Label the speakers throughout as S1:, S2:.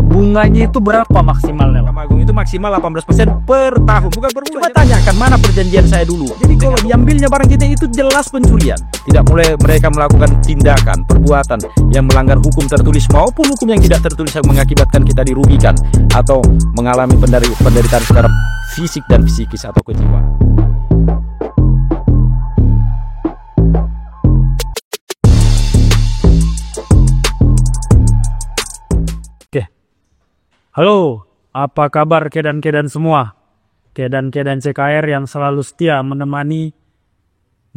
S1: bunganya itu berapa maksimalnya?
S2: Mahkamah Agung itu maksimal 18% per tahun, bukan per bulan.
S1: Coba tanyakan mana perjanjian saya dulu.
S2: Jadi kalau diambilnya barang kita itu jelas pencurian. Tidak boleh mereka melakukan tindakan, perbuatan yang melanggar hukum tertulis maupun hukum yang tidak tertulis yang mengakibatkan kita dirugikan atau mengalami penderitaan secara fisik dan psikis atau kejiwaan.
S1: Oke. Halo, apa kabar kedan-kedan semua? Kedan-kedan CKR yang selalu setia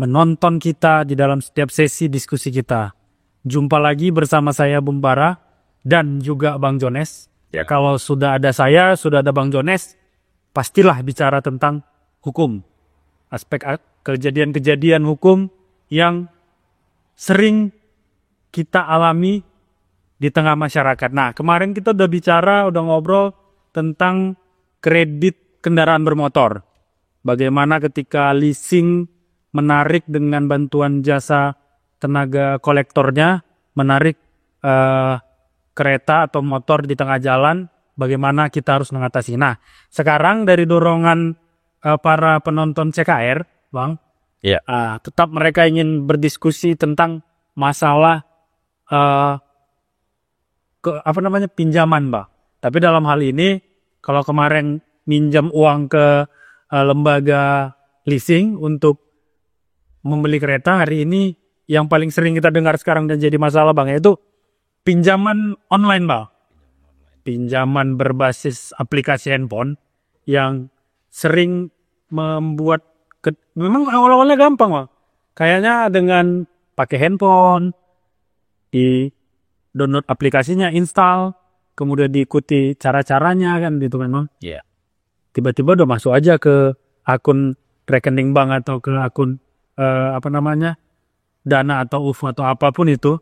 S1: menonton kita di dalam setiap sesi diskusi kita. Jumpa lagi bersama saya Bung Bara dan juga Bang Jones.
S2: Ya.
S1: Kalau sudah ada saya, sudah ada Bang Jones, pastilah bicara tentang hukum. Aspek kejadian-kejadian hukum yang sering kita alami di tengah masyarakat. Nah, kemarin kita udah ngobrol tentang kredit kendaraan bermotor. Bagaimana ketika leasing menarik dengan bantuan jasa tenaga kolektornya, menarik kereta atau motor di tengah jalan, bagaimana kita harus mengatasi. Nah, sekarang dari dorongan para penonton CKR, Bang,
S2: Ya.
S1: tetap mereka ingin berdiskusi tentang masalah pinjaman, Bang. Tapi dalam hal ini, kalau kemarin minjam uang ke lembaga leasing untuk membeli kereta, hari ini yang paling sering kita dengar sekarang dan jadi masalah, Bang, yaitu pinjaman online, Bang. Pinjaman berbasis aplikasi handphone yang sering membuat memang awal-awalnya gampang, Bang. Kayaknya dengan pakai handphone, di download aplikasinya, install, kemudian diikuti cara-caranya kan gitu kan, Bang.
S2: Iya.
S1: Tiba-tiba udah masuk aja ke akun rekening bank atau ke akun Dana atau UFO atau apapun itu,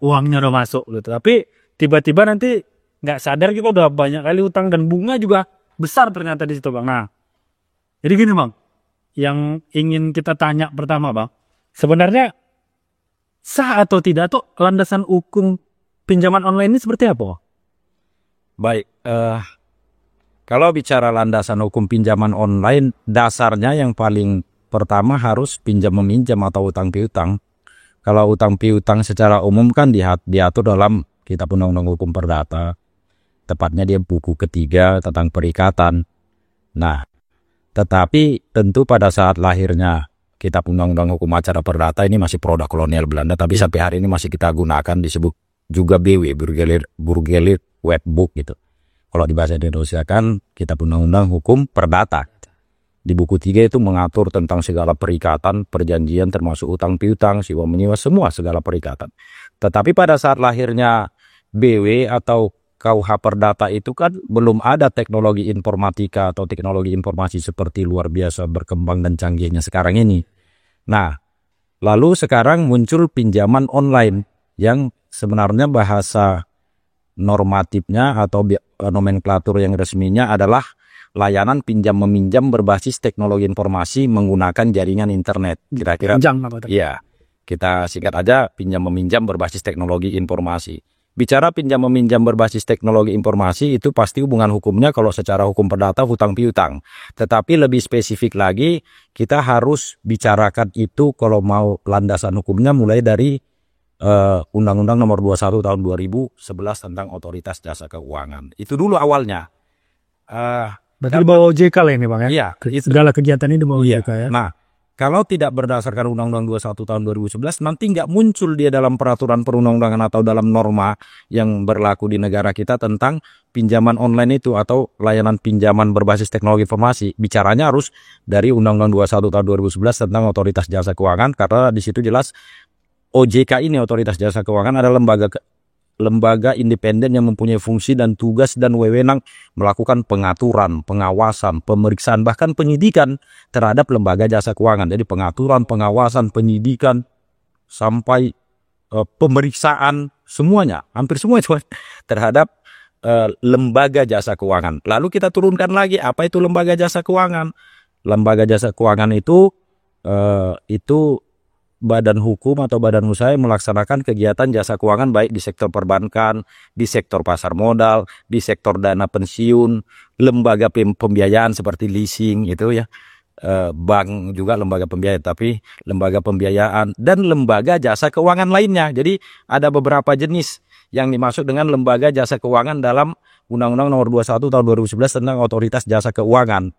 S1: uangnya udah masuk gitu. Tapi tiba-tiba nanti nggak sadar kita udah banyak kali utang dan bunga juga besar ternyata di situ, Bang. Nah, jadi gini, Bang, yang ingin kita tanya pertama, Bang, sebenarnya sah atau tidak tuh landasan hukum pinjaman online ini seperti apa?
S2: Baik, kalau bicara landasan hukum pinjaman online, dasarnya yang paling pertama harus pinjam-meminjam atau utang piutang. Kalau utang piutang secara umum kan diatur dalam Kitab Undang-Undang Hukum Perdata, tepatnya dia buku ketiga tentang perikatan. Nah, tetapi tentu pada saat lahirnya Kitab Undang-Undang Hukum Acara Perdata ini masih produk kolonial Belanda, tapi sampai hari ini masih kita gunakan, disebut juga BW, Burgerlijk Wetboek gitu. Kalau di bahasa Indonesia kan Kitab Undang-Undang Hukum Perdata. Di buku 3 itu mengatur tentang segala perikatan, perjanjian termasuk utang piutang, sewa menyewa, semua segala perikatan. Tetapi pada saat lahirnya BW atau KUH Perdata itu kan belum ada teknologi informatika atau teknologi informasi seperti luar biasa berkembang dan canggihnya sekarang ini. Nah, lalu sekarang muncul pinjaman online yang sebenarnya bahasa normatifnya atau nomenklatur yang resminya adalah layanan pinjam-meminjam berbasis teknologi informasi menggunakan jaringan internet. Kira-kira, ya, kita singkat aja pinjam-meminjam berbasis teknologi informasi. Bicara pinjam-meminjam berbasis teknologi informasi itu pasti hubungan hukumnya kalau secara hukum perdata hutang piutang. Tetapi lebih spesifik lagi, kita harus bicarakan itu kalau mau landasan hukumnya mulai dari Undang-Undang Nomor 21 Tahun 2011 tentang Otoritas Jasa Keuangan. Itu dulu awalnya.
S1: Berarti di bawah OJK lah ini, Bang, ya?
S2: Iya.
S1: Segala kegiatan ini di bawah OJK, ya?
S2: Nah, kalau tidak berdasarkan Undang-Undang 21 Tahun 2011, nanti nggak muncul dia dalam peraturan perundang-undangan atau dalam norma yang berlaku di negara kita tentang pinjaman online itu atau layanan pinjaman berbasis teknologi informasi. Bicaranya harus dari Undang-Undang 21 Tahun 2011 tentang Otoritas Jasa Keuangan, karena di situ jelas OJK ini, Otoritas Jasa Keuangan, adalah lembaga independen yang mempunyai fungsi dan tugas dan wewenang melakukan pengaturan, pengawasan, pemeriksaan, bahkan penyidikan terhadap lembaga jasa keuangan. Jadi pengaturan, pengawasan, penyidikan, sampai pemeriksaan, semuanya, hampir semua itu terhadap lembaga jasa keuangan. Lalu kita turunkan lagi, apa itu lembaga jasa keuangan? Lembaga jasa keuangan itu badan hukum atau badan usaha yang melaksanakan kegiatan jasa keuangan baik di sektor perbankan, di sektor pasar modal, di sektor dana pensiun, lembaga pembiayaan seperti leasing itu ya, bank juga lembaga pembiayaan, tapi lembaga pembiayaan dan lembaga jasa keuangan lainnya. Jadi ada beberapa jenis yang dimasuk dengan lembaga jasa keuangan dalam Undang-Undang Nomor 21 Tahun 2011 tentang Otoritas Jasa Keuangan.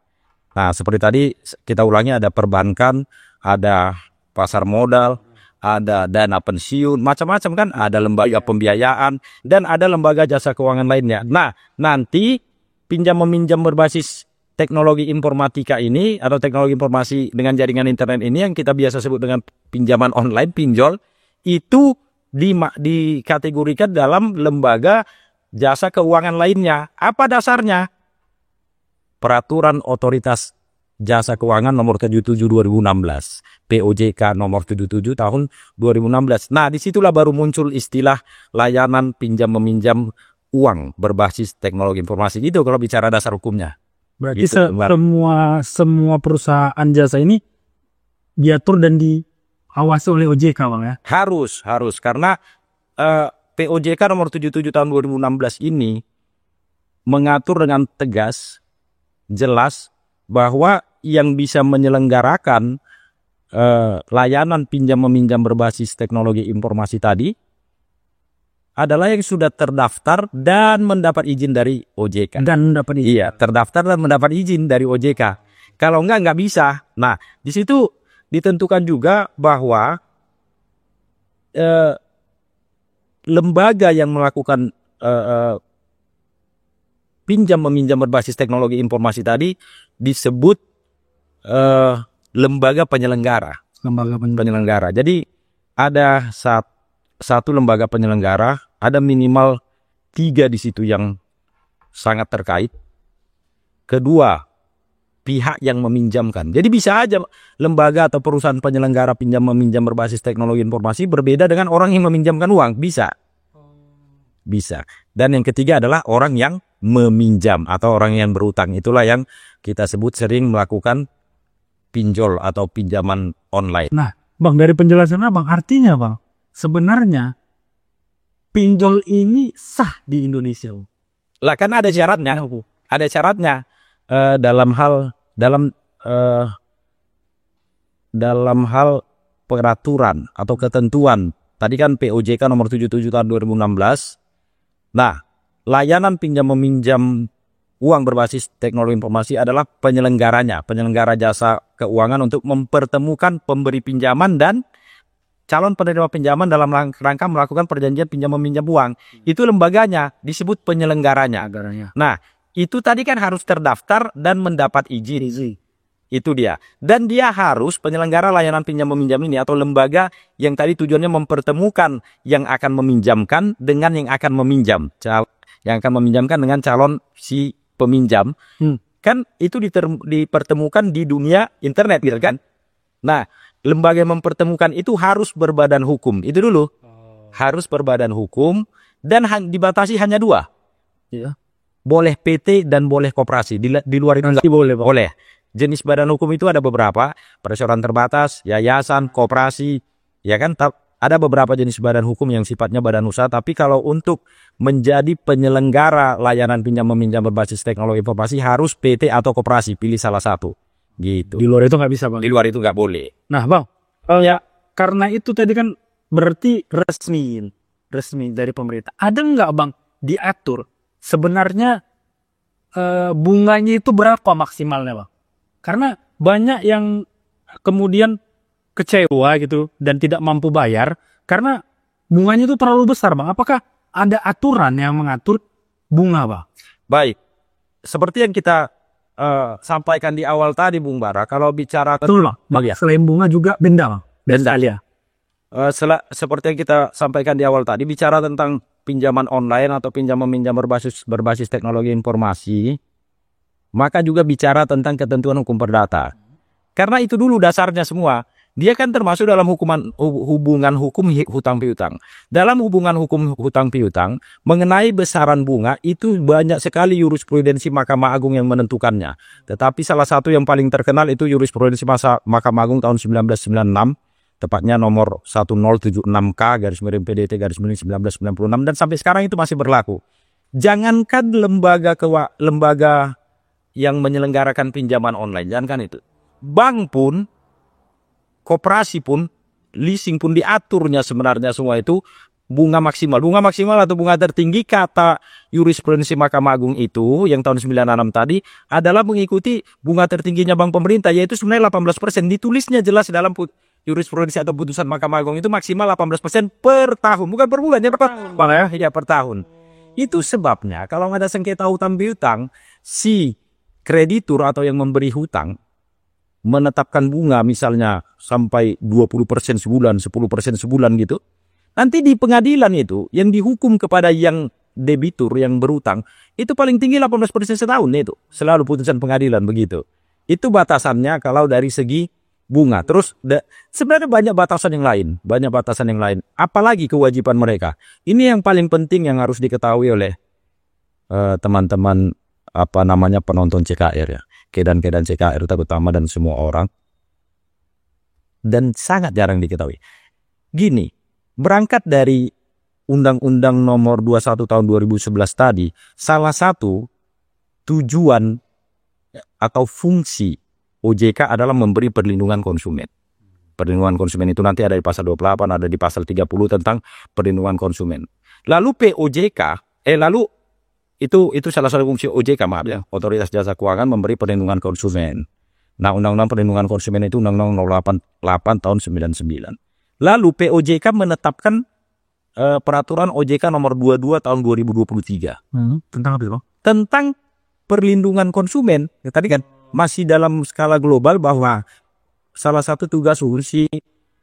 S2: Nah, seperti tadi kita ulangi, ada perbankan, ada pasar modal, ada dana pensiun, macam-macam kan, ada lembaga pembiayaan, dan ada lembaga jasa keuangan lainnya. Nah, nanti pinjam meminjam berbasis teknologi informatika ini, atau teknologi informasi dengan jaringan internet ini yang kita biasa sebut dengan pinjaman online, pinjol, itu dikategorikan dalam lembaga jasa keuangan lainnya. Apa dasarnya? Peraturan Otoritas Jasa Keuangan Nomor 77 2016, POJK Nomor 77 Tahun 2016. Nah, disitulah baru muncul istilah layanan pinjam meminjam uang berbasis teknologi informasi. Gitu kalau bicara dasar hukumnya.
S1: Berarti
S2: Gitu,
S1: semua perusahaan jasa ini diatur dan diawasi oleh OJK, Bang ya?
S2: Harus karena POJK Nomor 77 Tahun 2016 ini mengatur dengan tegas, jelas, bahwa yang bisa menyelenggarakan layanan pinjam meminjam berbasis teknologi informasi tadi adalah yang sudah terdaftar dan mendapat izin dari OJK.
S1: Dan mendapat izin.
S2: Iya, terdaftar dan mendapat izin dari OJK. Kalau nggak bisa. Nah, di situ ditentukan juga bahwa lembaga yang melakukan pinjam meminjam berbasis teknologi informasi tadi disebut lembaga penyelenggara. Penyelenggara. Jadi ada satu lembaga penyelenggara, ada minimal 3 di situ yang sangat terkait. Kedua, pihak yang meminjamkan. Jadi bisa aja lembaga atau perusahaan penyelenggara pinjam meminjam berbasis teknologi informasi berbeda dengan orang yang meminjamkan uang. Bisa. Dan yang ketiga adalah orang yang meminjam atau orang yang berutang. Itulah yang kita sebut sering melakukan pinjol atau pinjaman online.
S1: Nah, Bang, dari penjelasan Bang, artinya Bang, sebenarnya pinjol ini sah di Indonesia.
S2: Lah kan ada syaratnya. Ada syaratnya dalam hal peraturan atau ketentuan. Tadi kan POJK Nomor 77 Tahun 2016. Nah, layanan pinjam meminjam uang berbasis teknologi informasi adalah penyelenggaranya, penyelenggara jasa keuangan untuk mempertemukan pemberi pinjaman dan calon penerima pinjaman dalam rangka melakukan perjanjian pinjam meminjam uang. Itu lembaganya, disebut penyelenggaranya. Nah, itu tadi kan harus terdaftar dan mendapat izin. Itu dia. Dan dia harus, penyelenggara layanan pinjam meminjam ini atau lembaga yang tadi tujuannya mempertemukan yang akan meminjamkan dengan yang akan meminjam. Yang akan meminjamkan dengan calon si peminjam. Kan itu dipertemukan di dunia internet gitu kan. Nah, lembaga yang mempertemukan itu harus berbadan hukum. Itu dulu. Harus berbadan hukum dan dibatasi hanya 2.
S1: Iya.
S2: Boleh PT dan boleh koperasi. Di luar itu enggak boleh. Jenis badan hukum itu ada beberapa, perseroan terbatas, yayasan, koperasi, ya kan? Ada beberapa jenis badan hukum yang sifatnya badan usaha, tapi kalau untuk menjadi penyelenggara layanan pinjam meminjam berbasis teknologi informasi harus PT atau koperasi, pilih salah satu. Gitu.
S1: Di luar itu nggak bisa, Bang.
S2: Di luar itu nggak boleh.
S1: Nah, Bang, ya karena itu tadi kan berarti resmi dari pemerintah. Ada nggak, Bang, diatur sebenarnya bunganya itu berapa maksimalnya, Bang? Karena banyak yang kemudian kecewa gitu dan tidak mampu bayar karena bunganya itu terlalu besar, Bang. Apakah ada aturan yang mengatur bunga, Bang?
S2: Baik, seperti yang kita sampaikan di awal tadi, Bung Bara, kalau bicara
S1: betul, Bang. Ya. Selain bunga juga denda, Bang. Denda ya.
S2: Seperti yang kita sampaikan di awal tadi, bicara tentang pinjaman online atau pinjam meminjam berbasis teknologi informasi, maka juga bicara tentang ketentuan hukum perdata. Karena itu dulu dasarnya semua. Dia kan termasuk dalam hubungan hukum hutang piutang. Dalam hubungan hukum hutang piutang, mengenai besaran bunga itu banyak sekali jurisprudensi Mahkamah Agung yang menentukannya. Tetapi salah satu yang paling terkenal itu jurisprudensi Mahkamah Agung tahun 1996 tepatnya nomor 1076K garis miring PDT garis miring 1996, dan sampai sekarang itu masih berlaku. Jangankan lembaga yang menyelenggarakan pinjaman online, jangankan itu, bank pun, koperasi pun, leasing pun diaturnya sebenarnya semua itu bunga maksimal. Bunga maksimal atau bunga tertinggi kata jurisprudensi Mahkamah Agung itu yang tahun 96 tadi adalah mengikuti bunga tertingginya bank pemerintah, yaitu sebenarnya 18%. Ditulisnya jelas dalam jurisprudensi atau putusan Mahkamah Agung itu maksimal 18% per tahun, bukan per bulan, ya per tahun. Bang ya, ya per tahun. Itu sebabnya kalau ada sengketa hutang piutang, si kreditur atau yang memberi hutang menetapkan bunga misalnya sampai 20% sebulan, 10% sebulan gitu. Nanti di pengadilan itu yang dihukum kepada yang debitur, yang berutang, itu paling tinggi 18% setahun itu. Selalu putusan pengadilan begitu. Itu batasannya kalau dari segi bunga. Terus sebenarnya banyak batasan yang lain, apalagi kewajiban mereka. Ini yang paling penting yang harus diketahui oleh teman-teman penonton CKR ya. Kedan-kedan CKR terutama dan semua orang. Dan sangat jarang diketahui. Gini, berangkat dari Undang-Undang Nomor 21 Tahun 2011 tadi, salah satu tujuan atau fungsi OJK adalah memberi perlindungan konsumen. Perlindungan konsumen itu nanti ada di pasal 28, ada di pasal 30 tentang perlindungan konsumen. Lalu POJK, itu salah satu fungsi OJK, maaf ya, Otoritas Jasa Keuangan memberi perlindungan konsumen. Nah, Undang-Undang Perlindungan Konsumen itu Undang-Undang Nomor 8 Tahun 99. Lalu POJK menetapkan peraturan OJK Nomor 22 Tahun 2023.
S1: Tentang apa itu?
S2: Tentang perlindungan konsumen. Ya, tadi kan masih dalam skala global bahwa salah satu tugas fungsi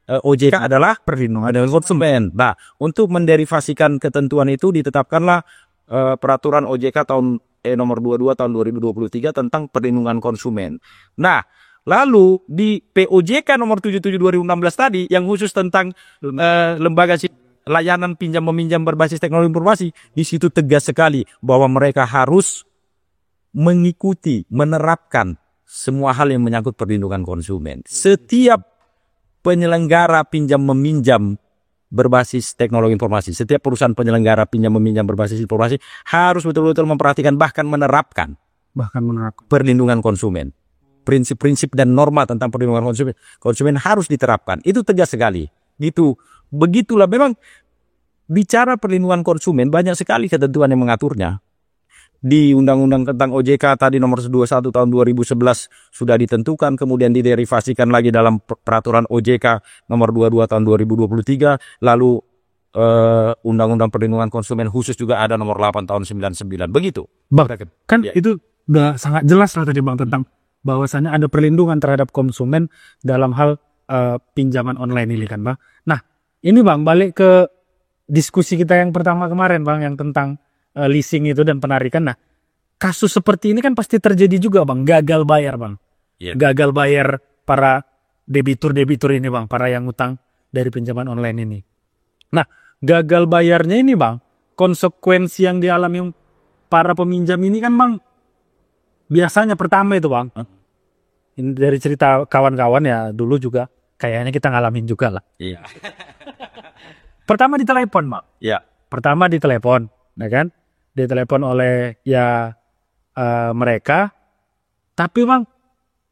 S2: OJK adalah perlindungan konsumen. Nah, untuk menderivasikan ketentuan itu ditetapkanlah peraturan OJK Nomor 22 Tahun 2023 tentang perlindungan konsumen. Nah, lalu di POJK Nomor 77 2016 tadi yang khusus tentang lembaga layanan pinjam meminjam berbasis teknologi informasi, di situ tegas sekali bahwa mereka harus mengikuti, menerapkan semua hal yang menyangkut perlindungan konsumen. Setiap penyelenggara pinjam meminjam berbasis teknologi informasi, setiap perusahaan penyelenggara pinjam meminjam berbasis informasi harus betul-betul memperhatikan bahkan menerapkan perlindungan konsumen. Prinsip-prinsip dan norma tentang perlindungan konsumen harus diterapkan. Itu tegas sekali. Gitu. Begitulah memang bicara perlindungan konsumen banyak sekali ketentuan yang mengaturnya. Di Undang-Undang tentang OJK tadi Nomor 21 Tahun 2011 sudah ditentukan, kemudian diderivasikan lagi dalam peraturan OJK Nomor 22 Tahun 2023, lalu Undang-Undang Perlindungan Konsumen khusus juga ada Nomor 8 Tahun 99. Begitu.
S1: Bang, kan ya, itu udah sangat jelas lah tadi Bang tentang bahwasanya ada perlindungan terhadap konsumen dalam hal pinjaman online ini kan Bang. Nah, ini Bang balik ke diskusi kita yang pertama kemarin Bang yang tentang leasing itu dan penarikan. Nah, kasus seperti ini kan pasti terjadi juga Bang, gagal bayar Bang. Yeah. Gagal bayar para debitur-debitur ini Bang, para yang utang dari pinjaman online ini. Nah, gagal bayarnya ini Bang, konsekuensi yang dialami para peminjam ini kan Bang, biasanya pertama itu Bang, ini dari cerita kawan-kawan ya dulu juga, kayaknya kita ngalamin juga lah.
S2: Iya.
S1: Pertama ditelepon Bang.
S2: Iya.
S1: Pertama ditelepon, ya kan? Ditelepon oleh ya mereka, tapi Bang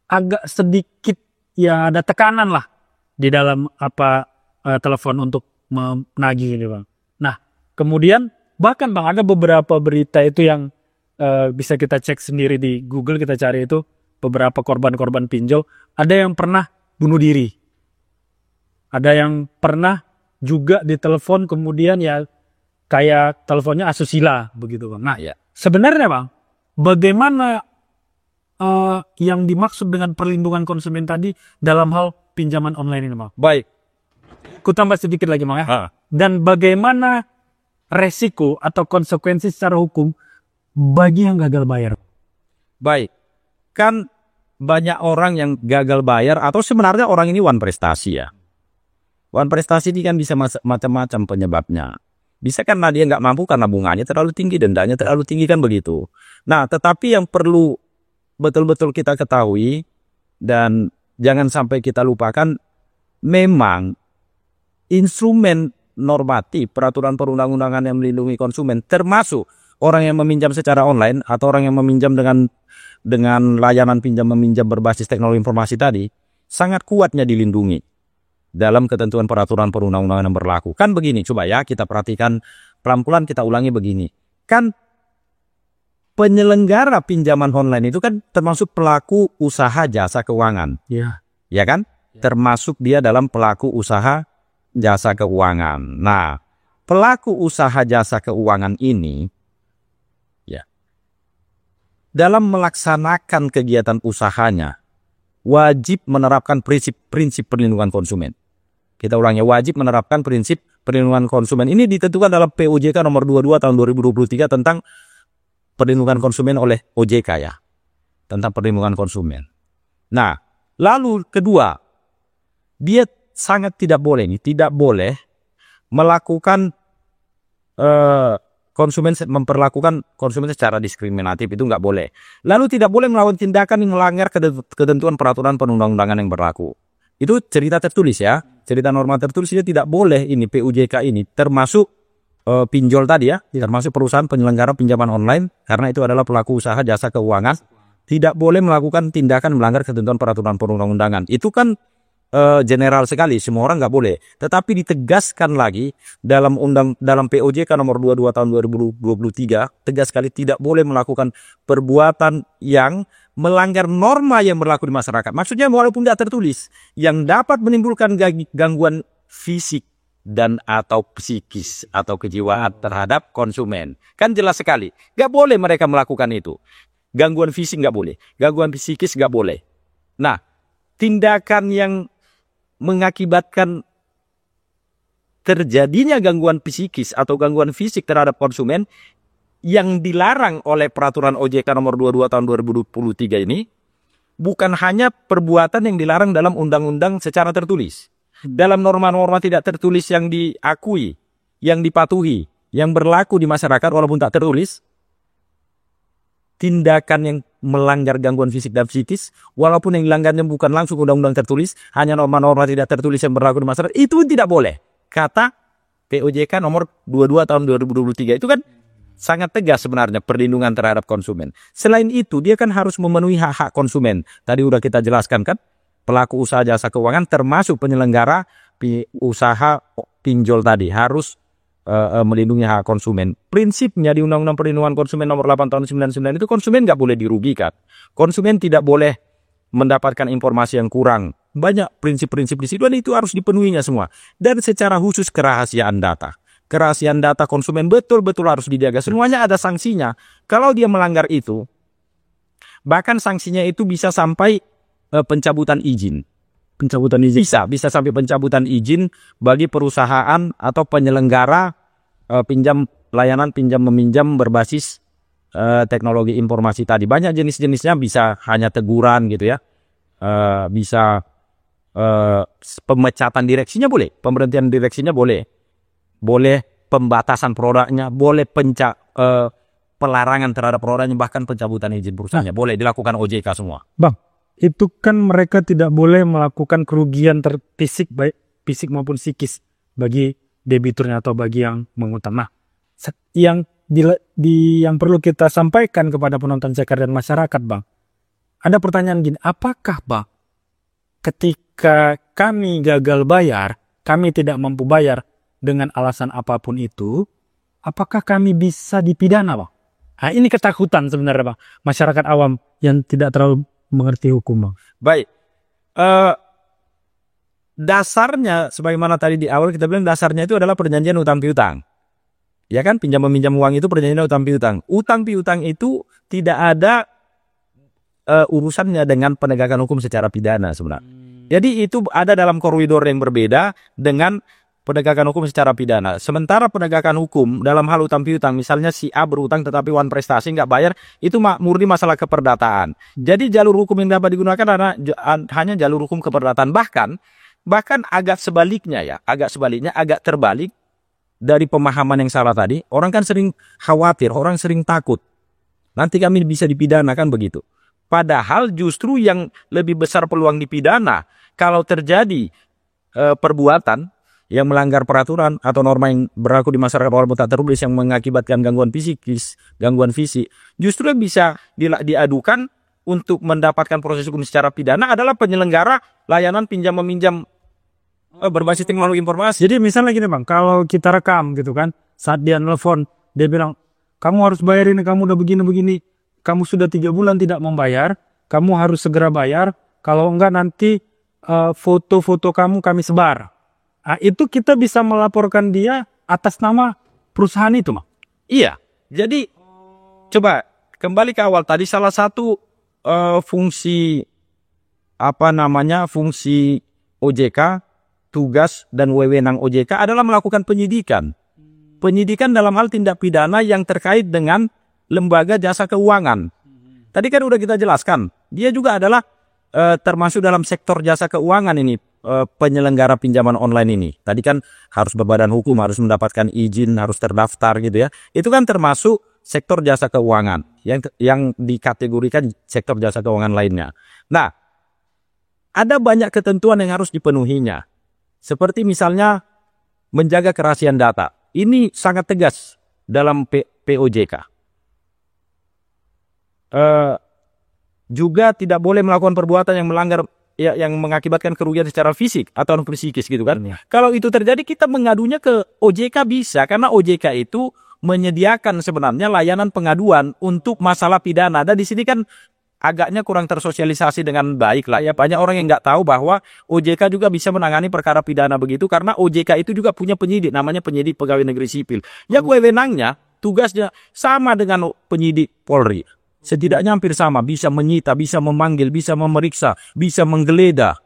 S1: agak sedikit ya ada tekanan lah di dalam telepon untuk menagih ini Bang. Nah, kemudian bahkan Bang ada beberapa berita itu yang bisa kita cek sendiri di Google, kita cari itu beberapa korban-korban pinjol, ada yang pernah bunuh diri. Ada yang pernah juga ditelepon kemudian ya kayak teleponnya asusila begitu Bang. Nah, ya. Sebenarnya Bang, bagaimana yang dimaksud dengan perlindungan konsumen tadi dalam hal pinjaman online ini Bang?
S2: Baik.
S1: Ku tambah sedikit lagi Bang ya. Dan bagaimana resiko atau konsekuensi secara hukum bagi yang gagal bayar?
S2: Baik. Kan banyak orang yang gagal bayar atau sebenarnya orang ini wan prestasi ya. Wan prestasi ini kan bisa macam-macam penyebabnya. Bisa karena dia nggak mampu karena bunganya terlalu tinggi, dendanya terlalu tinggi kan begitu. Nah, tetapi yang perlu betul-betul kita ketahui dan jangan sampai kita lupakan, memang instrumen normatif peraturan perundang-undangan yang melindungi konsumen, termasuk orang yang meminjam secara online atau orang yang meminjam dengan layanan pinjam meminjam berbasis teknologi informasi tadi, sangat kuatnya dilindungi dalam ketentuan peraturan perundang-undangan yang berlaku. Kan begini, coba ya kita perhatikan pelan-pelan, kita ulangi begini. Kan penyelenggara pinjaman online itu kan termasuk pelaku usaha jasa keuangan.
S1: Ya.
S2: Ya kan? Termasuk dia dalam pelaku usaha jasa keuangan. Nah, pelaku usaha jasa keuangan ini ya, dalam melaksanakan kegiatan usahanya wajib menerapkan prinsip perlindungan konsumen. Kita ulangi, wajib menerapkan prinsip perlindungan konsumen. Ini ditentukan dalam POJK nomor 22 tahun 2023 tentang perlindungan konsumen oleh OJK ya. Tentang perlindungan konsumen. Nah, lalu kedua, dia sangat tidak boleh melakukan memperlakukan konsumen secara diskriminatif, itu nggak boleh. Lalu tidak boleh melakukan tindakan yang melanggar ketentuan peraturan perundang-undangan yang berlaku. Itu cerita tertulis ya, cerita norma tertulis. Dia tidak boleh ini PUJK ini, termasuk pinjol tadi ya, termasuk perusahaan penyelenggara pinjaman online, karena itu adalah pelaku usaha jasa keuangan, tidak boleh melakukan tindakan melanggar ketentuan peraturan perundang-undangan. Itu kan general sekali, semua orang nggak boleh. Tetapi ditegaskan lagi dalam POJK nomor 22 tahun 2023, tegas sekali tidak boleh melakukan perbuatan yang melanggar norma yang berlaku di masyarakat. Maksudnya walaupun tidak tertulis, yang dapat menimbulkan gangguan fisik dan atau psikis atau kejiwaan terhadap konsumen. Kan jelas sekali, nggak boleh mereka melakukan itu. Gangguan fisik nggak boleh, gangguan psikis nggak boleh. Nah, tindakan yang mengakibatkan terjadinya gangguan psikis atau gangguan fisik terhadap konsumen yang dilarang oleh peraturan OJK nomor 22 tahun 2023 ini bukan hanya perbuatan yang dilarang dalam undang-undang secara tertulis. Dalam norma-norma tidak tertulis yang diakui, yang dipatuhi, yang berlaku di masyarakat walaupun tak tertulis, tindakan yang melanggar gangguan fisik dan psikis, walaupun yang dilanggarnya bukan langsung undang-undang tertulis, hanya norma-norma tidak tertulis yang berlaku di masyarakat, itu tidak boleh. Kata POJK nomor 22 tahun 2023 itu kan sangat tegas sebenarnya perlindungan terhadap konsumen. Selain itu, dia kan harus memenuhi hak-hak konsumen. Tadi udah kita jelaskan kan, pelaku usaha jasa keuangan termasuk penyelenggara usaha pinjol tadi harus melindungi hak konsumen. Prinsipnya di Undang-Undang Perlindungan Konsumen nomor 8 tahun 99 itu konsumen nggak boleh dirugikan. Konsumen tidak boleh mendapatkan informasi yang kurang. Banyak prinsip-prinsip di situ dan itu harus dipenuhinya semua. Dan secara khusus kerahasiaan data. Kerahasiaan data konsumen betul-betul harus dijaga. Semuanya ada sanksinya. Kalau dia melanggar itu, bahkan sanksinya itu bisa sampai pencabutan izin. Pencabutan izin? Bisa sampai pencabutan izin bagi perusahaan atau penyelenggara layanan pinjam meminjam berbasis teknologi informasi tadi. Banyak jenis-jenisnya, bisa hanya teguran gitu ya. Bisa pemecatan direksinya boleh, pemberhentian direksinya boleh. Boleh pembatasan produknya, boleh pelarangan terhadap produknya, bahkan pencabutan izin perusahaannya. Boleh dilakukan OJK semua.
S1: Bang, itu kan mereka tidak boleh melakukan kerugian fisik, baik fisik maupun psikis bagi debiturnya atau bagi yang mengutang. Nah, yang perlu kita sampaikan kepada penonton sekar dan masyarakat, Bang, ada pertanyaan gini, apakah Bang, ketika kami gagal bayar, kami tidak mampu bayar dengan alasan apapun itu, apakah kami bisa dipidana, Bang? Nah, ini ketakutan sebenarnya, Bang, masyarakat awam yang tidak terlalu mengerti hukum, Bang.
S2: Baik. Dasarnya, sebagaimana tadi di awal kita bilang, dasarnya itu adalah perjanjian utang piutang. Ya kan, pinjam meminjam uang itu perjanjian utang piutang. Utang piutang itu tidak ada urusannya dengan penegakan hukum secara pidana sebenarnya. Jadi itu ada dalam koridor yang berbeda dengan penegakan hukum secara pidana. Sementara penegakan hukum dalam hal utang piutang, misalnya si A berutang tetapi wan prestasi nggak bayar, itu murni masalah keperdataan. Jadi jalur hukum yang dapat digunakan hanya jalur hukum keperdataan. Bahkan agak sebaliknya, agak terbalik dari pemahaman yang salah tadi. Orang kan sering khawatir, orang sering takut. Nanti kami bisa dipidana kan begitu. Padahal justru yang lebih besar peluang dipidana kalau terjadi perbuatan yang melanggar peraturan atau norma yang berlaku di masyarakat walaupun tak tertulis yang mengakibatkan gangguan psikis, gangguan fisik, justru yang bisa diadukan untuk mendapatkan proses hukum secara pidana adalah penyelenggara layanan pinjam meminjam berbasis teknologi informasi.
S1: Jadi misalnya gini bang, kalau kita rekam gitu kan, saat dia nelfon, dia bilang, kamu harus bayar ini, kamu udah begini-begini, kamu sudah 3 bulan tidak membayar, kamu harus segera bayar, kalau enggak nanti foto-foto kamu kami sebar. Nah, itu kita bisa melaporkan dia atas nama perusahaan itu, Bang.
S2: Iya, jadi coba kembali ke awal tadi, salah satu fungsi fungsi OJK, tugas dan wewenang OJK adalah melakukan penyidikan. Penyidikan dalam hal tindak pidana yang terkait dengan lembaga jasa keuangan. Tadi kan udah kita jelaskan, dia juga adalah termasuk dalam sektor jasa keuangan ini, penyelenggara pinjaman online ini. Tadi kan harus berbadan hukum, harus mendapatkan izin, harus terdaftar gitu ya. Itu kan termasuk sektor jasa keuangan yang dikategorikan sektor jasa keuangan lainnya. Nah, ada banyak ketentuan yang harus dipenuhinya. Seperti misalnya menjaga kerahasiaan data. Ini sangat tegas dalam POJK. Juga tidak boleh melakukan perbuatan yang melanggar yang mengakibatkan kerugian secara fisik atau psikis gitu kan. Kalau itu terjadi kita mengadunya ke OJK bisa, karena OJK itu menyediakan sebenarnya layanan pengaduan untuk masalah pidana. Dan di sini kan agaknya kurang tersosialisasi dengan baik lah ya. Banyak orang yang nggak tahu bahwa OJK juga bisa menangani perkara pidana begitu, karena OJK itu juga punya penyidik, namanya penyidik pegawai negeri sipil. Yang wewenangnya, tugasnya sama dengan penyidik Polri. Setidaknya hampir sama, bisa menyita, bisa memanggil, bisa memeriksa, bisa menggeledah,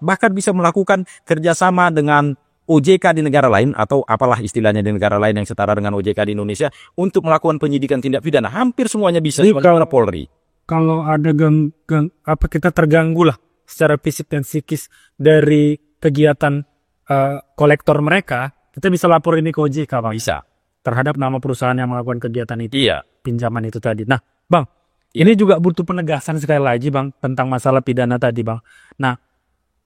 S2: bahkan bisa melakukan kerjasama dengan OJK di negara lain atau apalah istilahnya di negara lain yang setara dengan OJK di Indonesia untuk melakukan penyidikan tindak pidana. Hampir semuanya bisa
S1: kalau
S2: Polri.
S1: Kalau ada kita terganggu lah secara fisik dan psikis dari kegiatan kolektor mereka, kita bisa lapor ini ke OJK, Bang.
S2: Bisa.
S1: Terhadap nama perusahaan yang melakukan kegiatan itu.
S2: Iya.
S1: Pinjaman itu tadi. Nah, Bang, ini juga butuh penegasan sekali lagi, Bang, tentang masalah pidana tadi, Bang. Nah,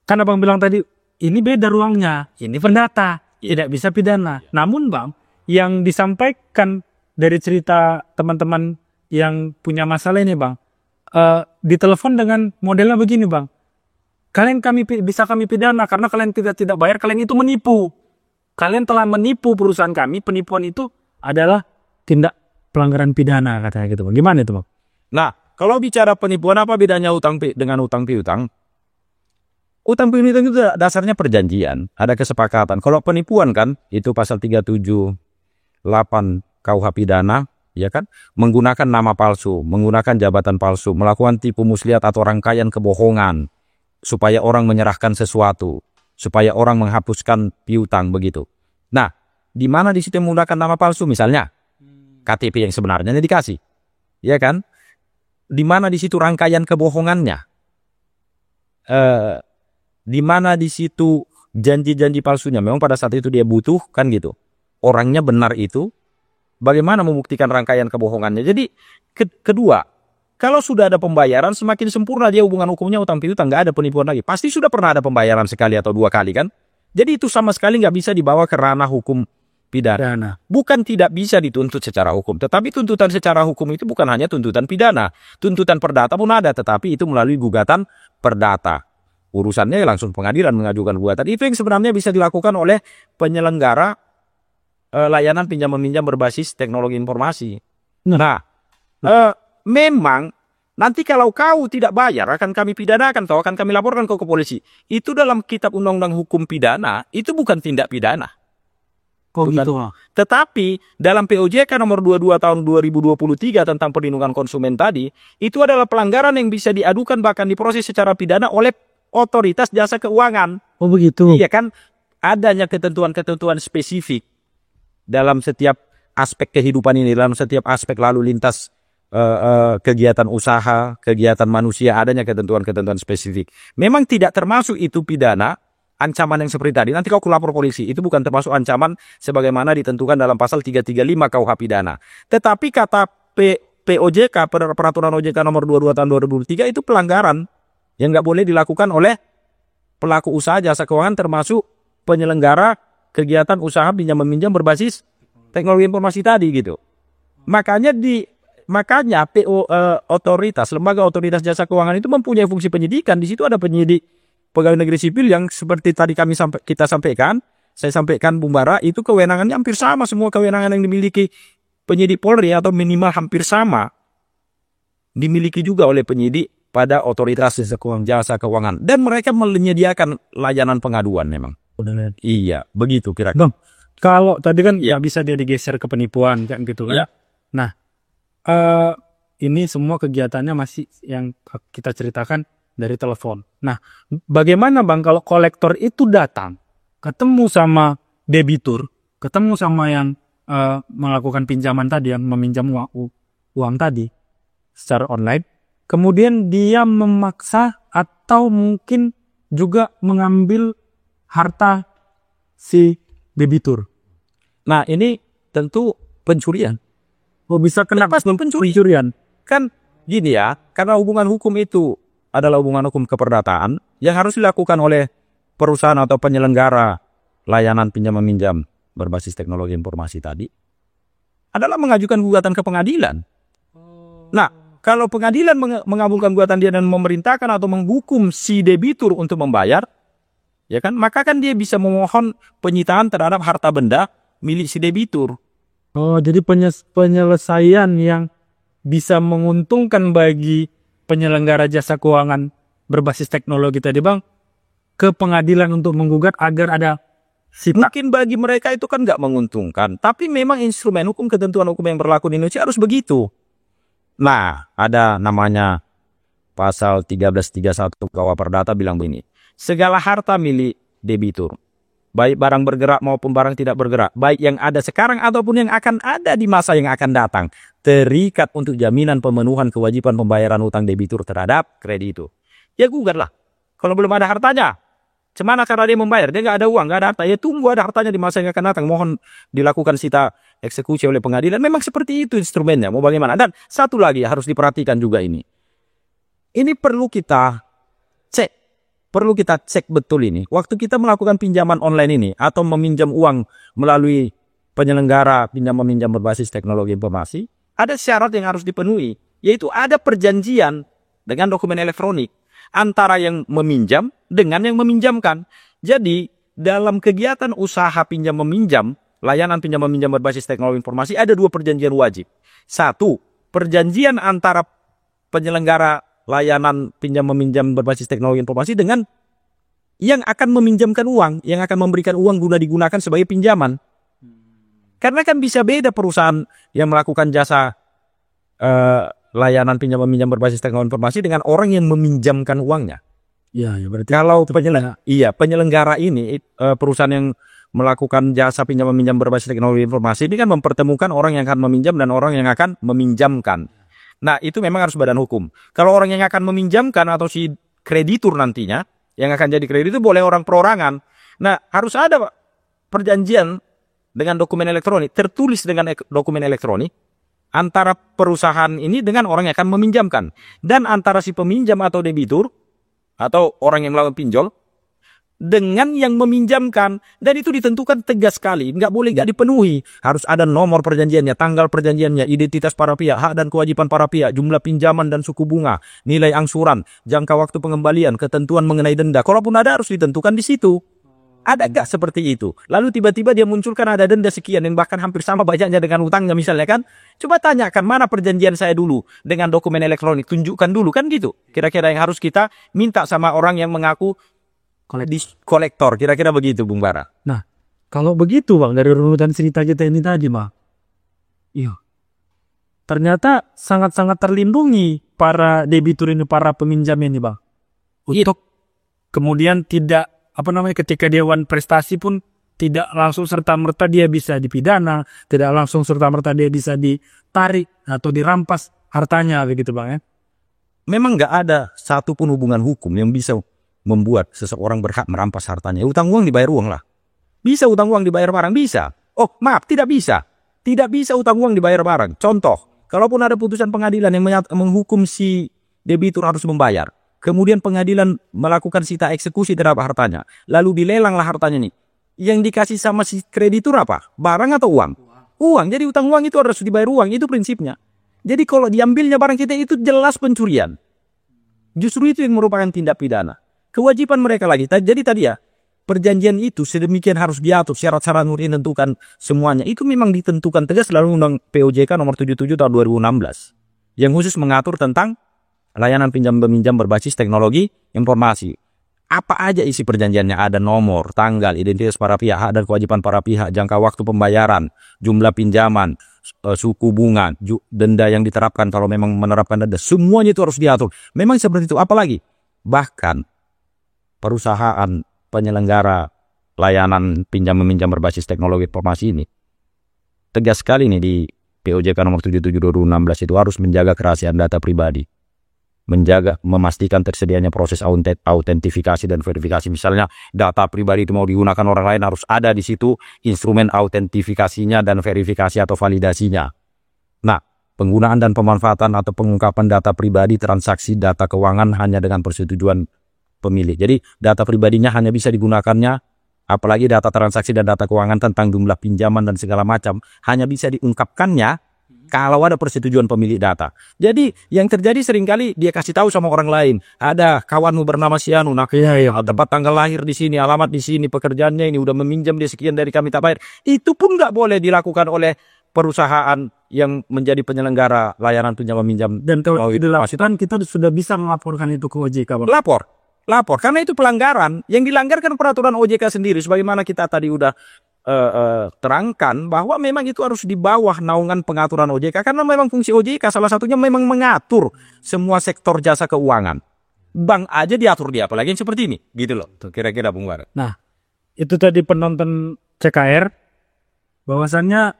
S1: kan Abang bilang tadi, ini beda ruangnya, ini perdata, tidak bisa pidana. Namun, Bang, yang disampaikan dari cerita teman-teman yang punya masalah ini, Bang, ditelepon dengan modelnya begini, Bang. Bisa kami pidana karena kalian tidak bayar, kalian itu menipu. Kalian telah menipu perusahaan kami, penipuan itu adalah tindak pelanggaran pidana katanya gitu, Bang. Gimana itu, Bang?
S2: Nah, kalau bicara penipuan, apa bedanya utang dengan utang piutang? Utang piutang itu dasarnya perjanjian, ada kesepakatan. Kalau penipuan kan itu pasal 378 KUH pidana, ya kan? Menggunakan nama palsu, menggunakan jabatan palsu, melakukan tipu muslihat atau rangkaian kebohongan supaya orang menyerahkan sesuatu, supaya orang menghapuskan piutang begitu. Nah, di mana di situ menggunakan nama palsu misalnya KTP yang sebenarnya dikasih, ya kan? Di mana di situ rangkaian kebohongannya? Di mana di situ janji-janji palsunya? Memang pada saat itu dia butuh kan gitu. Orangnya benar itu. Bagaimana membuktikan rangkaian kebohongannya? Jadi kedua, kalau sudah ada pembayaran semakin sempurna dia hubungan hukumnya utang piutang, nggak ada penipuan lagi. Pasti sudah pernah ada pembayaran sekali atau 2 kali kan? Jadi itu sama sekali nggak bisa dibawa ke ranah hukum pidana. Bukan tidak bisa dituntut secara hukum, tetapi tuntutan secara hukum itu bukan hanya tuntutan pidana. Tuntutan perdata pun ada, tetapi itu melalui gugatan perdata. Urusannya langsung pengadilan mengajukan gugatan. Itu yang sebenarnya bisa dilakukan oleh penyelenggara layanan pinjam-meminjam berbasis teknologi informasi. Nah, memang nanti kalau kau tidak bayar akan kami pidanakan atau akan kami laporkan ke polisi. Itu dalam kitab undang-undang hukum pidana, itu bukan tindak pidana.
S1: Kok gitu?
S2: Tetapi dalam POJK nomor 22 tahun 2023 tentang perlindungan konsumen tadi, itu adalah pelanggaran yang bisa diadukan bahkan diproses secara pidana oleh otoritas jasa keuangan.
S1: Oh begitu?
S2: Iya kan, adanya ketentuan-ketentuan spesifik dalam setiap aspek kehidupan ini, dalam setiap aspek lalu lintas kegiatan usaha, kegiatan manusia, adanya ketentuan-ketentuan spesifik. Memang tidak termasuk itu pidana, ancaman yang seperti tadi. Nanti kau lapor polisi, itu bukan termasuk ancaman sebagaimana ditentukan dalam pasal 335 KUH pidana. Tetapi kata POJK, peraturan OJK nomor 22 tahun 2003 itu pelanggaran yang nggak boleh dilakukan oleh pelaku usaha jasa keuangan termasuk penyelenggara kegiatan usaha pinjam meminjam berbasis teknologi informasi tadi gitu. Makanya lembaga otoritas jasa keuangan itu mempunyai fungsi penyidikan. Di situ ada penyidik pegawai negeri sipil yang seperti tadi kita sampaikan, saya sampaikan Bung Bara, itu kewenangannya hampir sama, semua kewenangan yang dimiliki penyidik Polri atau minimal hampir sama dimiliki juga oleh penyidik pada otoritas jasa keuangan, dan mereka menyediakan layanan pengaduan memang. Iya, begitu kira-kira.
S1: Bang, kalau tadi kan ya bisa dia digeser ke penipuan kan gitu kan.
S2: Ya.
S1: Nah, ini semua kegiatannya masih yang kita ceritakan dari telepon. Nah, bagaimana Bang kalau kolektor itu datang, ketemu sama debitur, ketemu sama yang melakukan pinjaman tadi, yang meminjam uang tadi secara online, kemudian dia memaksa atau mungkin juga mengambil harta si debitur.
S2: Nah, ini tentu pencurian.
S1: Oh, bisa kena pencurian.
S2: Kan gini ya, karena hubungan hukum itu adalah hubungan hukum keperdataan yang harus dilakukan oleh perusahaan atau penyelenggara layanan pinjam meminjam berbasis teknologi informasi tadi adalah mengajukan gugatan ke pengadilan. Nah, kalau pengadilan mengabulkan gugatan dia dan memerintahkan atau menghukum si debitur untuk membayar, ya kan, maka kan dia bisa memohon penyitaan terhadap harta benda milik si debitur.
S1: Oh, jadi penyelesaian yang bisa menguntungkan bagi penyelenggara jasa keuangan berbasis teknologi tadi Bang, ke pengadilan untuk menggugat agar ada
S2: mungkin bagi mereka itu kan nggak menguntungkan, tapi memang instrumen hukum, ketentuan hukum yang berlaku di Indonesia harus begitu. Nah, ada namanya pasal 1331 KUH Perdata bilang begini, segala harta milik debitur, baik barang bergerak maupun barang tidak bergerak, baik yang ada sekarang ataupun yang akan ada di masa yang akan datang, terikat untuk jaminan pemenuhan kewajiban pembayaran hutang debitur terhadap kreditur. Ya gugatlah. Kalau belum ada hartanya, cemana cara dia membayar? Dia nggak ada uang, nggak ada harta. Ya tunggu ada hartanya di masa yang akan datang. Mohon dilakukan sita eksekusi oleh pengadilan. Memang seperti itu instrumennya. Mau bagaimana? Dan satu lagi harus diperhatikan juga ini. Ini perlu kita cek. Perlu kita cek betul ini. Waktu kita melakukan pinjaman online ini atau meminjam uang melalui penyelenggara pinjam meminjam berbasis teknologi informasi, ada syarat yang harus dipenuhi, yaitu ada perjanjian dengan dokumen elektronik antara yang meminjam dengan yang meminjamkan. Jadi dalam kegiatan usaha pinjam meminjam, layanan pinjam meminjam berbasis teknologi informasi, ada dua perjanjian wajib. Satu, perjanjian antara penyelenggara layanan pinjam meminjam berbasis teknologi informasi dengan yang akan meminjamkan uang, yang akan memberikan uang guna digunakan sebagai pinjaman. Karena kan bisa beda perusahaan yang melakukan jasa layanan pinjam meminjam berbasis teknologi informasi dengan orang yang meminjamkan uangnya.
S1: Ya, berarti
S2: kalau penyelenggara ini perusahaan yang melakukan jasa pinjam meminjam berbasis teknologi informasi ini kan mempertemukan orang yang akan meminjam dan orang yang akan meminjamkan. Nah, itu memang harus badan hukum. Kalau orang yang akan meminjamkan atau si kreditur nantinya yang akan jadi kreditur boleh orang perorangan. Nah, harus ada perjanjian dengan dokumen elektronik, tertulis dengan dokumen elektronik antara perusahaan ini dengan orang yang akan meminjamkan, dan antara si peminjam atau debitur atau orang yang melakukan pinjol dengan yang meminjamkan, dan itu ditentukan tegas sekali, nggak boleh nggak dipenuhi. Harus ada nomor perjanjiannya, tanggal perjanjiannya, identitas para pihak, hak dan kewajiban para pihak, jumlah pinjaman dan suku bunga, nilai angsuran, jangka waktu pengembalian, ketentuan mengenai denda. Kalaupun ada harus ditentukan di situ. Ada nggak seperti itu? Lalu tiba-tiba dia munculkan ada denda sekian yang bahkan hampir sama banyaknya dengan utangnya misalnya kan? Coba tanyakan mana perjanjian saya dulu dengan dokumen elektronik, tunjukkan dulu kan gitu. Kira-kira yang harus kita minta sama orang yang mengaku kolektor, kira-kira begitu Bung Bara.
S1: Nah, kalau begitu Bang, dari runutan cerita kita ini tadi Bang, iya, ternyata sangat-sangat terlindungi para debitur ini, para peminjam ini Bang, untuk kemudian tidak, ketika dia wan prestasi pun tidak langsung serta-merta dia bisa dipidana, tidak langsung serta-merta dia bisa ditarik atau dirampas hartanya begitu Bang ya.
S2: Memang nggak ada satupun hubungan hukum yang bisa membuat seseorang berhak merampas hartanya. Utang uang dibayar uang lah. Bisa utang uang dibayar barang? Bisa. Oh maaf, tidak bisa. Tidak bisa utang uang dibayar barang. Contoh, kalaupun ada putusan pengadilan yang menghukum si debitur harus membayar, kemudian pengadilan melakukan sita eksekusi terhadap hartanya, lalu dilelanglah hartanya nih. Yang dikasih sama si kreditur apa? Barang atau uang? Uang. Jadi utang uang itu harus dibayar uang, itu prinsipnya. Jadi kalau diambilnya barang kita itu jelas pencurian. Justru itu yang merupakan tindak pidana. Kewajiban mereka lagi. Jadi tadi ya, perjanjian itu sedemikian harus diatur, syarat-syarat ditentukan semuanya. Itu memang ditentukan tegas dalam Undang POJK nomor 77 tahun 2016. Yang khusus mengatur tentang layanan pinjam-meminjam berbasis teknologi informasi. Apa aja isi perjanjiannya, ada nomor, tanggal, identitas para pihak, hak dan kewajiban para pihak, jangka waktu pembayaran, jumlah pinjaman, suku bunga, denda yang diterapkan kalau memang menerapkan denda. Semuanya itu harus diatur. Memang seperti itu. Apalagi bahkan perusahaan penyelenggara layanan pinjam-meminjam berbasis teknologi informasi ini tegas sekali nih di POJK nomor 77 2016 itu harus menjaga kerahasiaan data pribadi. Memastikan tersedianya proses autentifikasi dan verifikasi. Misalnya data pribadi itu mau digunakan orang lain, harus ada di situ instrumen autentifikasinya dan verifikasi atau validasinya. Nah, penggunaan dan pemanfaatan atau pengungkapan data pribadi, transaksi data keuangan hanya dengan persetujuan pemilik. Jadi data pribadinya hanya bisa digunakannya, apalagi data transaksi dan data keuangan tentang jumlah pinjaman dan segala macam, hanya bisa diungkapkannya kalau ada persetujuan pemilik data. Jadi yang terjadi seringkali dia kasih tahu sama orang lain, ada kawanmu bernama Sianu, nah tempat tanggal lahir di sini, alamat di sini, pekerjaannya ini, udah meminjam dia sekian dari kami tak bayar. Itu pun nggak boleh dilakukan oleh perusahaan yang menjadi penyelenggara layanan pinjam meminjam.
S1: Dan kalau dilakukan kita sudah bisa melaporkan itu ke OJK, Bang.
S2: Lapor, karena itu pelanggaran. Yang dilanggarkan peraturan OJK sendiri, sebagaimana kita tadi udah terangkan bahwa memang itu harus di bawah naungan pengaturan OJK, karena memang fungsi OJK salah satunya memang mengatur semua sektor jasa keuangan. Bank aja diatur dia, apalagi yang seperti ini, gitu loh. Kira-kira Bung Bara.
S1: Nah, itu tadi penonton CKR, bahwasannya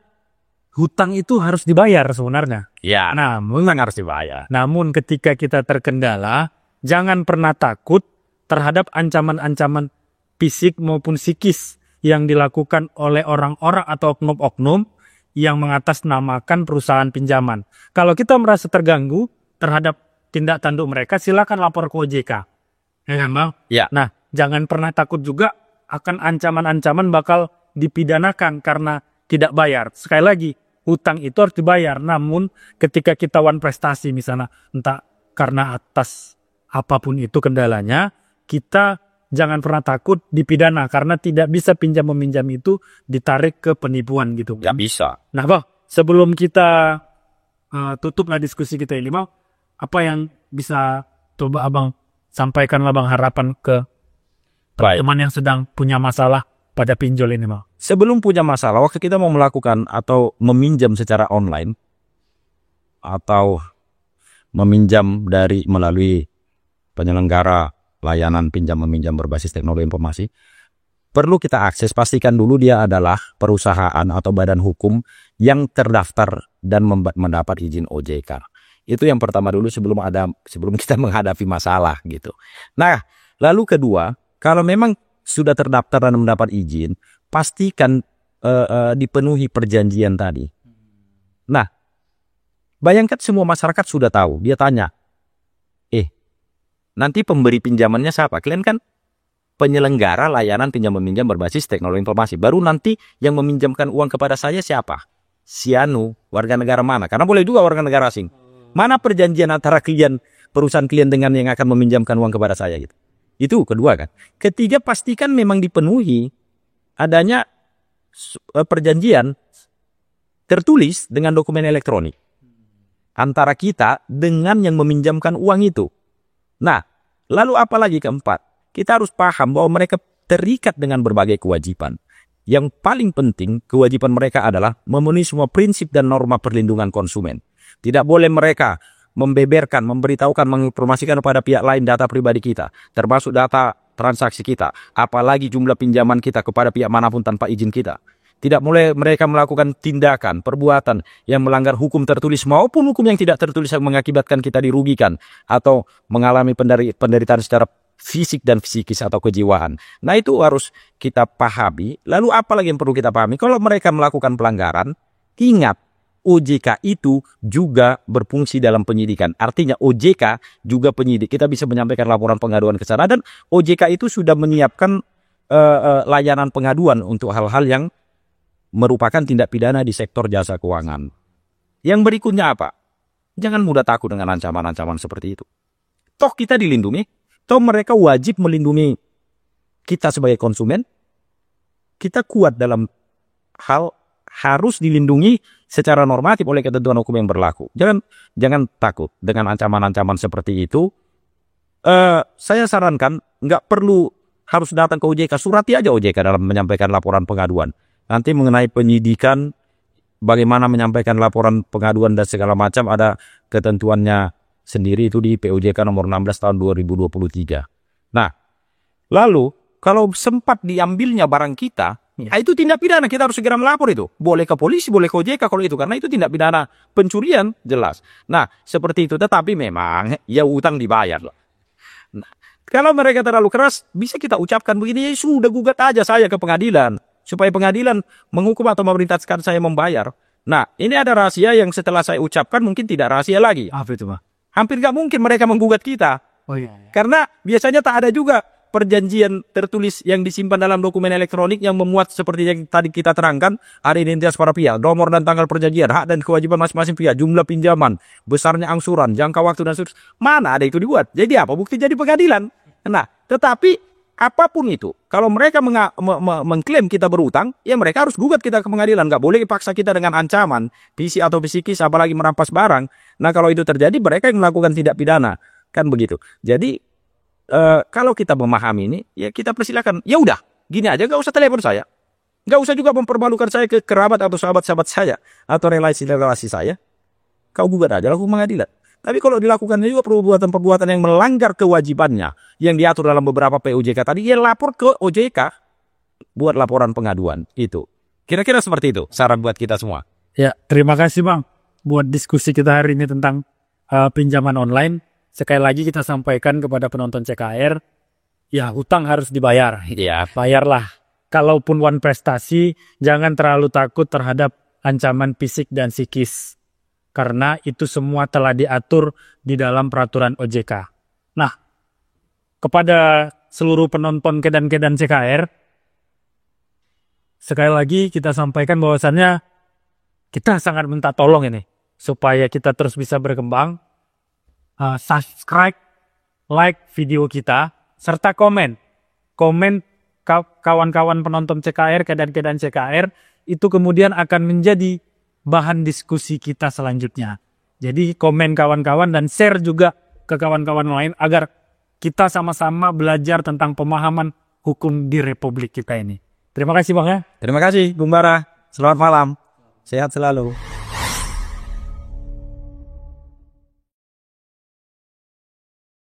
S1: hutang itu harus dibayar sebenarnya.
S2: Ya, memang harus dibayar.
S1: Namun ketika kita terkendala, jangan pernah takut terhadap ancaman-ancaman fisik maupun psikis yang dilakukan oleh orang-orang atau oknum-oknum yang mengatasnamakan perusahaan pinjaman. Kalau kita merasa terganggu terhadap tindak tanduk mereka, silakan lapor ke OJK. Ya kan, Bang?
S2: Ya.
S1: Nah, jangan pernah takut juga akan ancaman-ancaman bakal dipidanakan karena tidak bayar. Sekali lagi, hutang itu harus dibayar. Namun ketika kita wan prestasi misalnya, entah karena atas apapun itu kendalanya, kita jangan pernah takut dipidana karena tidak bisa pinjam-meminjam itu ditarik ke penipuan gitu.
S2: Nggak bisa.
S1: Nah, Bang, sebelum kita tutuplah diskusi kita ini, Bang, apa yang bisa coba Abang sampaikan, Bang, harapan ke teman yang sedang punya masalah pada pinjol ini, Bang?
S2: Sebelum punya masalah, waktu kita mau melakukan atau meminjam secara online atau meminjam melalui penyelenggara layanan pinjam-meminjam berbasis teknologi informasi, perlu kita akses, pastikan dulu dia adalah perusahaan atau badan hukum yang terdaftar dan mendapat izin OJK. Itu yang pertama dulu sebelum kita menghadapi masalah gitu. Nah, lalu kedua, kalau memang sudah terdaftar dan mendapat izin, pastikan dipenuhi perjanjian tadi. Nah, bayangkan semua masyarakat sudah tahu, dia tanya, nanti pemberi pinjamannya siapa? Kalian kan penyelenggara layanan pinjam-meminjam berbasis teknologi informasi. Baru nanti yang meminjamkan uang kepada saya siapa? Sianu, warga negara mana? Karena boleh juga warga negara asing. Mana perjanjian antara perusahaan klien dengan yang akan meminjamkan uang kepada saya gitu. Itu kedua kan. Ketiga, pastikan memang dipenuhi adanya perjanjian tertulis dengan dokumen elektronik antara kita dengan yang meminjamkan uang itu. Nah, lalu apa lagi keempat? Kita harus paham bahwa mereka terikat dengan berbagai kewajiban. Yang paling penting, kewajiban mereka adalah memenuhi semua prinsip dan norma perlindungan konsumen. Tidak boleh mereka membeberkan, memberitahukan, menginformasikan kepada pihak lain data pribadi kita, termasuk data transaksi kita, apalagi jumlah pinjaman kita kepada pihak manapun tanpa izin kita. Tidak boleh mereka melakukan tindakan, perbuatan yang melanggar hukum tertulis maupun hukum yang tidak tertulis yang mengakibatkan kita dirugikan atau mengalami penderitaan secara fisik dan psikis atau kejiwaan. Nah, itu harus kita pahami. Lalu apa lagi yang perlu kita pahami? Kalau mereka melakukan pelanggaran, ingat OJK itu juga berfungsi dalam penyidikan. Artinya OJK juga penyidik. Kita bisa menyampaikan laporan pengaduan ke sana, dan OJK itu sudah menyiapkan layanan pengaduan untuk hal-hal yang merupakan tindak pidana di sektor jasa keuangan. Yang berikutnya apa? Jangan mudah takut dengan ancaman-ancaman seperti itu. Toh kita dilindungi, toh mereka wajib melindungi kita sebagai konsumen. Kita kuat dalam hal harus dilindungi secara normatif oleh ketentuan hukum yang berlaku. Jangan takut dengan ancaman-ancaman seperti itu. Saya sarankan nggak perlu harus datang ke OJK, surati aja OJK dalam menyampaikan laporan pengaduan. Nanti mengenai penyidikan, bagaimana menyampaikan laporan pengaduan dan segala macam, ada ketentuannya sendiri itu di POJK nomor 16 tahun 2023. Nah, lalu kalau sempat diambilnya barang kita, itu tindak pidana, kita harus segera melapor itu. Boleh ke polisi, boleh ke OJK kalau itu, karena itu tindak pidana pencurian, jelas. Nah, seperti itu, tetapi memang ya utang dibayar lah. Nah, kalau mereka terlalu keras, bisa kita ucapkan begini, ya sudah gugat aja saya ke pengadilan, supaya pengadilan menghukum atau memerintahkan saya membayar. Nah, ini ada rahasia yang setelah saya ucapkan mungkin tidak rahasia lagi.
S1: Apa itu, Pak?
S2: Hampir nggak mungkin mereka menggugat kita.
S1: Oh iya.
S2: Karena biasanya tak ada juga perjanjian tertulis yang disimpan dalam dokumen elektronik yang memuat seperti yang tadi kita terangkan, ada identitas para pihak, nomor dan tanggal perjanjian, hak dan kewajiban masing-masing pihak, jumlah pinjaman, besarnya angsuran, jangka waktu dan seterusnya. Mana ada itu dibuat? Jadi apa? Bukti jadi pengadilan. Nah, tetapi apapun itu, kalau mereka mengklaim kita berutang, ya mereka harus gugat kita ke pengadilan. Nggak boleh paksa kita dengan ancaman, fisik atau psikis, apalagi merampas barang. Nah, kalau itu terjadi, mereka yang melakukan tindak pidana. Kan begitu. Jadi, kalau kita memahami ini, ya kita persilakan. Ya udah, gini aja, nggak usah telepon saya. Nggak usah juga mempermalukan saya ke kerabat atau sahabat-sahabat saya, atau relasi-relasi saya. Kau gugat aja, lakukan pengadilan. Tapi kalau dilakukan juga perbuatan-perbuatan yang melanggar kewajibannya yang diatur dalam beberapa POJK tadi, ya lapor ke OJK, buat laporan pengaduan itu. Kira-kira seperti itu saran buat kita semua.
S1: Ya, terima kasih Bang buat diskusi kita hari ini tentang pinjaman online. Sekali lagi kita sampaikan kepada penonton CKR, ya hutang harus dibayar.
S2: Iya.
S1: Bayarlah. Kalaupun one prestasi, jangan terlalu takut terhadap ancaman fisik dan psikis. Karena itu semua telah diatur di dalam peraturan OJK. Nah, kepada seluruh penonton Kedan-Kedan CKR, sekali lagi kita sampaikan bahwasannya kita sangat minta tolong ini, supaya kita terus bisa berkembang. Subscribe, like video kita, serta komen. Komen kawan-kawan penonton CKR, Kedan-Kedan CKR, itu kemudian akan menjadi bahan diskusi kita selanjutnya. Jadi komen kawan-kawan dan share juga ke kawan-kawan lain agar kita sama-sama belajar tentang pemahaman hukum di Republik kita ini. Terima kasih Bang ya.
S2: Terima kasih Bung Bara. Selamat malam. Sehat selalu.